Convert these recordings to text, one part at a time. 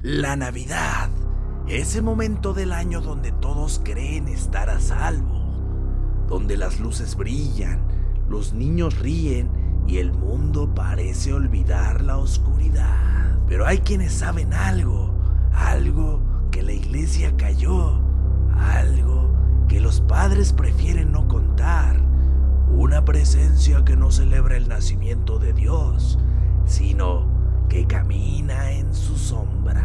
La Navidad, ese momento del año donde todos creen estar a salvo, donde las luces brillan, los niños ríen y el mundo parece olvidar la oscuridad. Pero hay quienes saben algo que la iglesia calló, algo que los padres prefieren no contar, una presencia que no celebra el nacimiento de Dios, sino que camina en su sombra.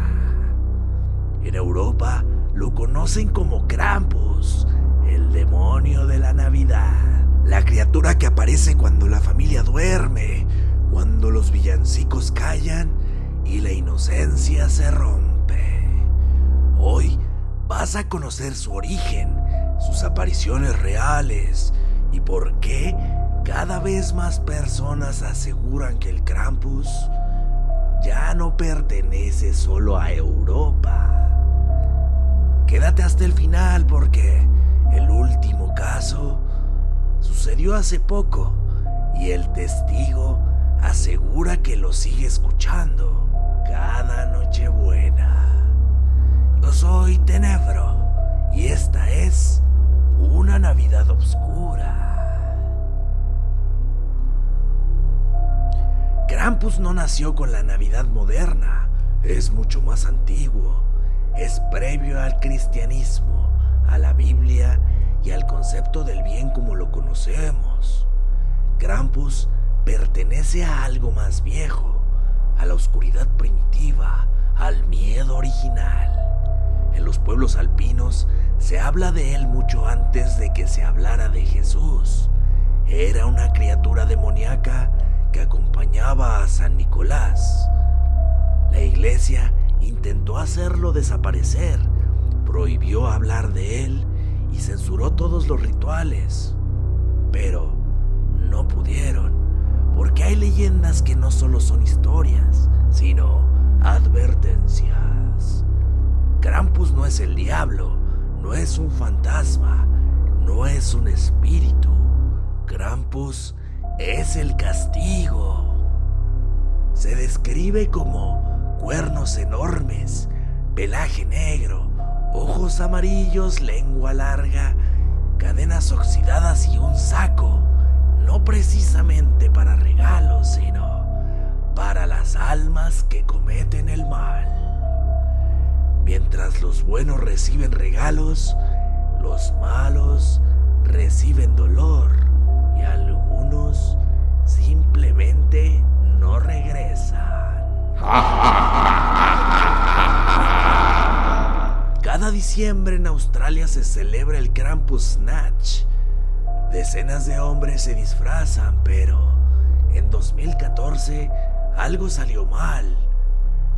En Europa lo conocen como Krampus, el demonio de la Navidad, la criatura que aparece cuando la familia duerme, cuando los villancicos callan y la inocencia se rompe. Hoy vas a conocer su origen, sus apariciones reales y por qué cada vez más personas aseguran que el Krampus ya no pertenece solo a Europa. Quédate hasta el final porque el último caso sucedió hace poco y el testigo asegura que lo sigue escuchando cada Nochebuena. Yo soy Tenebro y esta es una Navidad oscura. Krampus no nació con la Navidad moderna, es mucho más antiguo. Es previo al cristianismo, a la Biblia y al concepto del bien como lo conocemos. Krampus pertenece a algo más viejo, a la oscuridad primitiva, al miedo original. En los pueblos alpinos se habla de él mucho antes de que se hablara de Jesús. Era una criatura demoníaca que acompañaba a San Nicolás. La iglesia intentó hacerlo desaparecer, prohibió hablar de él y censuró todos los rituales. Pero no pudieron, porque hay leyendas que no solo son historias, sino advertencias. Krampus no es el diablo, no es un fantasma, no es un espíritu. Krampus es el castigo. Se describe como cuernos enormes, pelaje negro, ojos amarillos, lengua larga, cadenas oxidadas y un saco, no precisamente para regalos, sino para las almas que cometen el mal. Mientras los buenos reciben regalos, los malos reciben dolor y algunos simplemente no regresan. Cada diciembre en Australia se celebra el Krampusnacht. Decenas de hombres se disfrazan, pero en 2014 algo salió mal.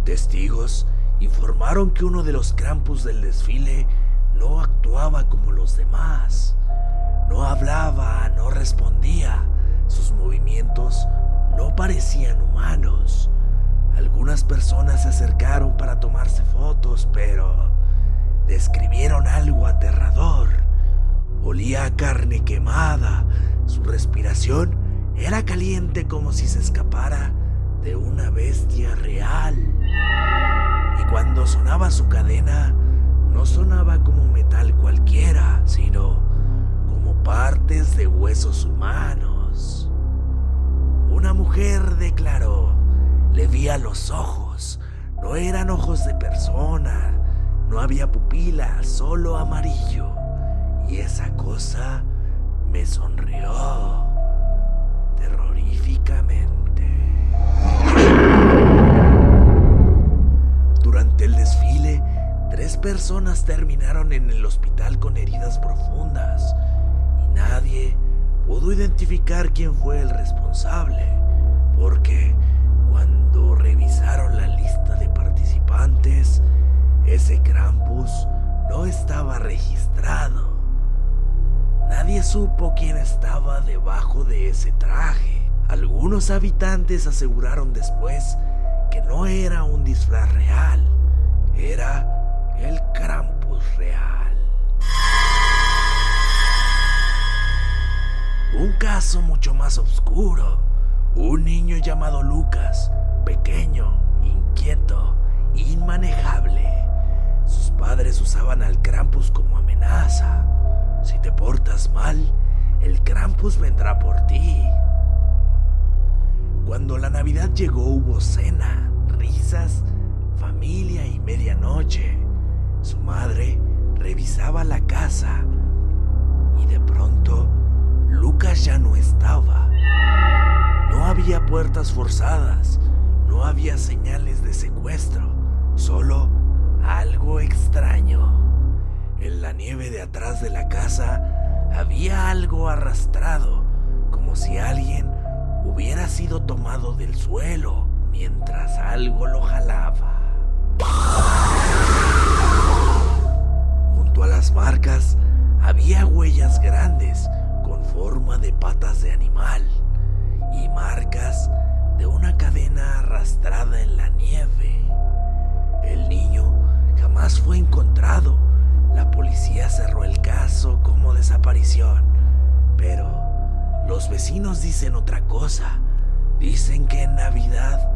Testigos informaron que uno de los Krampus del desfile no actuaba como los demás. No hablaba, no respondía. Sus movimientos no parecían humanos. Algunas personas se acercaron para tomarse fotos, pero describieron algo aterrador. Olía a carne quemada. Su respiración era caliente como si se escapara de una bestia real. Y cuando sonaba su cadena, no sonaba como metal cualquiera, sino como partes de huesos humanos. Una mujer declaró: le vi a los ojos, no eran ojos de persona, no había pupila, solo amarillo. Y esa cosa me sonrió terroríficamente. Durante el desfile, 3 personas terminaron en el hospital con heridas profundas y nadie pudo identificar quién fue el responsable, porque cuando revisaron la lista de participantes, ese Krampus no estaba registrado. Nadie supo quién estaba debajo de ese traje. Algunos habitantes aseguraron después que no era un disfraz real, era el Krampus real. Un caso mucho más oscuro. Un niño llamado Lucas, pequeño, inquieto, inmanejable, padres usaban al Krampus como amenaza. Si te portas mal, el Krampus vendrá por ti. Cuando la Navidad llegó hubo cena, risas, familia y medianoche. Su madre revisaba la casa y de pronto Lucas ya no estaba. No había puertas forzadas, no había señales de secuestro, solo algo extraño. En la nieve de atrás de la casa había algo arrastrado, como si alguien hubiera sido tomado del suelo mientras algo lo jalaba. Junto a las marcas había huellas grandes con forma de patas de animal y marcas de una cadena arrastrada en la nieve. El niño jamás fue encontrado. La policía cerró el caso como desaparición, pero los vecinos dicen otra cosa. Dicen que en Navidad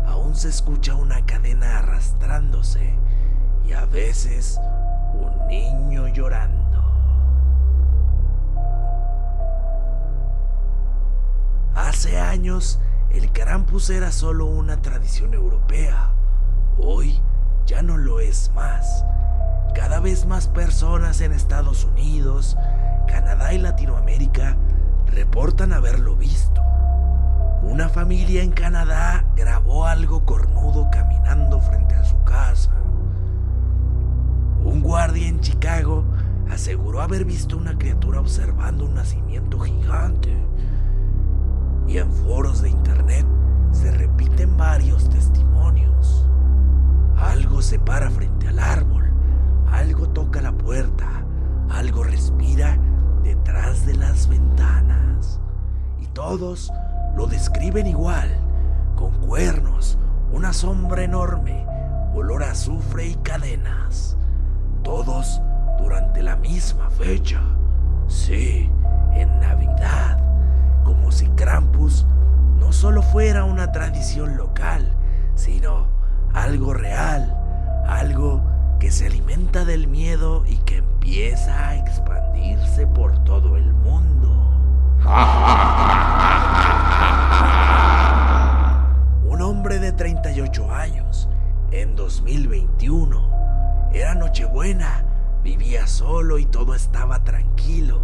aún se escucha una cadena arrastrándose y a veces un niño llorando. Hace años, el Krampus era solo una tradición europea. Hoy ya no lo es más. Cada vez más personas en Estados Unidos, Canadá y Latinoamérica reportan haberlo visto. Una familia en Canadá grabó algo cornudo caminando frente a su casa. Un guardia en Chicago aseguró haber visto una criatura observando un nacimiento gigante. Y en foros de internet se repiten varios testimonios. Algo se para frente al árbol, algo toca la puerta, algo respira detrás de las ventanas. Y todos lo describen igual, con cuernos, una sombra enorme, olor a azufre y cadenas. Todos durante la misma fecha. Sí, en Navidad. Como si Krampus no solo fuera una tradición local, sino algo real, algo que se alimenta del miedo y que empieza a expandirse por todo el mundo. Un hombre de 38 años, en 2021, era Nochebuena, vivía solo y todo estaba tranquilo,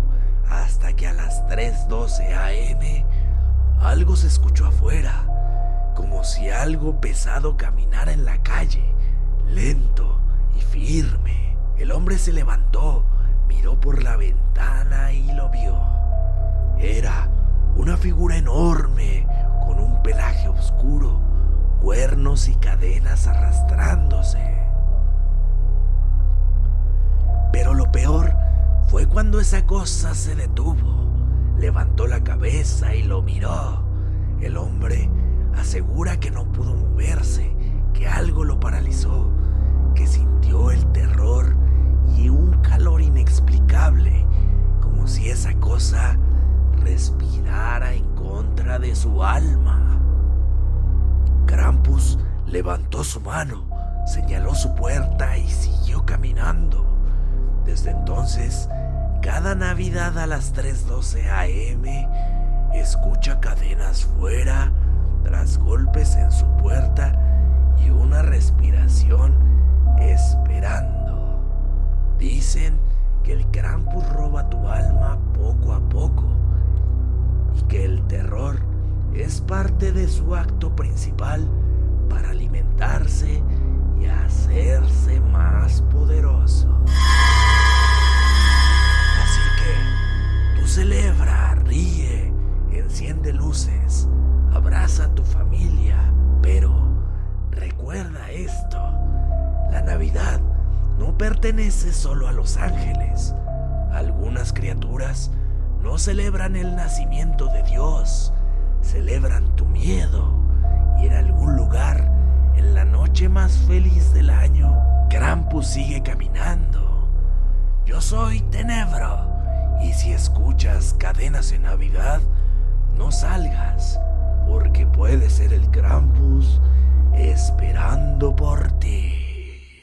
hasta que a las 3:12 a.m. algo se escuchó afuera, como si algo pesado caminara en la calle, lento y firme. El hombre se levantó, miró por la ventana y lo vio. Era una figura enorme, con un pelaje oscuro, cuernos y cadenas arrastrándose. Pero lo peor fue cuando esa cosa se detuvo, levantó la cabeza y lo miró. El hombre asegura que no pudo moverse, que algo lo paralizó, que sintió el terror y un calor inexplicable, como si esa cosa respirara en contra de su alma. Krampus levantó su mano, señaló su puerta y siguió caminando. Desde entonces, cada Navidad a las 3:12 a.m. escucha cadenas fuera, tras golpes en su puerta y una respiración esperando. Dicen que el Krampus roba tu alma poco a poco y que el terror es parte de su acto principal para alimentarse y hacerse más poderoso. Así que tú celebra, ríe, enciende luces, abraza a tu familia, pero recuerda esto: la Navidad no pertenece solo a los ángeles. Algunas criaturas no celebran el nacimiento de Dios, celebran tu miedo. Y en algún lugar, en la noche más feliz del año, Krampus sigue caminando. Yo soy Tenebro, y si escuchas cadenas en Navidad, no salgas, porque puede ser el Krampus esperando por ti.